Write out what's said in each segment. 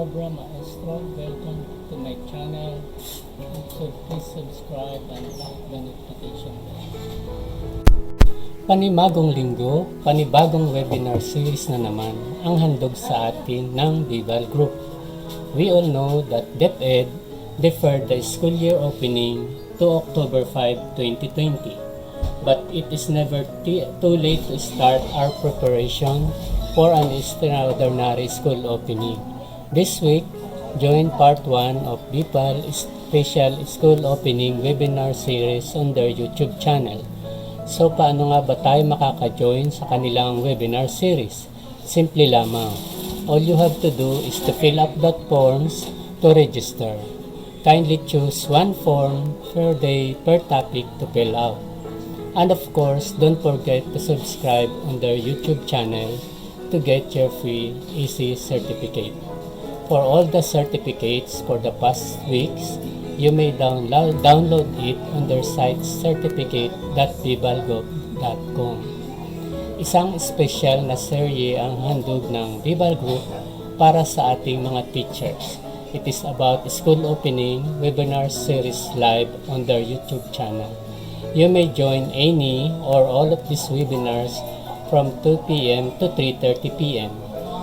Obra, Maestro. Welcome to my channel. So please subscribe and click the notification bell. Panibagong linggo, panibagong webinar series na naman ang handog sa atin ng Vibal Group. We all know that DepEd deferred the school year opening to October 5, 2020. But it is never too late to start our preparation for an extraordinary school opening. This week, join part 1 of Vibal Special School Opening Webinar Series on their YouTube channel. So paano nga ba tayo makaka-join sa kanilang webinar series? Simple lamang. All you have to do is to fill up that forms to register. Kindly choose one form per day per topic to fill out. And of course, don't forget to subscribe on their YouTube channel to get your free easy certificate. For all the certificates for the past weeks, you may download it on their site certificate.vibalgroup.com. Isang espesyal na serye ang handog ng Vibal Group para sa ating mga teachers. It is about school opening webinar series live on their YouTube channel. You may join any or all of these webinars from 2 p.m. to 3:30 p.m.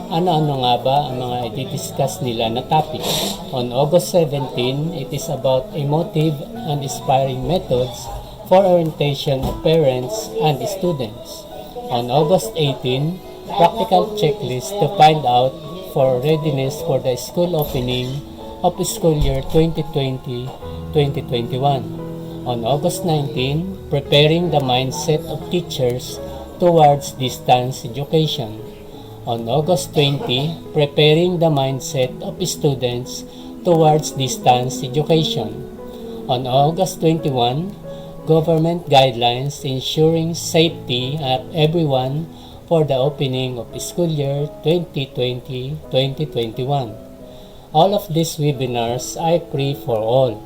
Ano-ano nga ba ang mga i-discuss nila na topic? On August 17, it is about emotive and inspiring methods for orientation of parents and students. On August 18, practical checklist to find out for readiness for the school opening of school year 2020-2021. On August 19, preparing the mindset of teachers towards distance education. On August 20, preparing the mindset of students towards distance education. On August 21, government guidelines ensuring safety of everyone for the opening of school year 2020-2021. All of these webinars are free for all.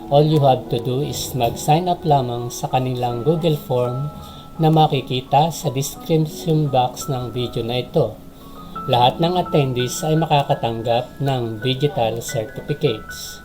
All you have to do is mag-sign up lamang sa kanilang Google form na makikita sa description box ng video na ito. Lahat ng attendees ay makakatanggap ng digital certificates.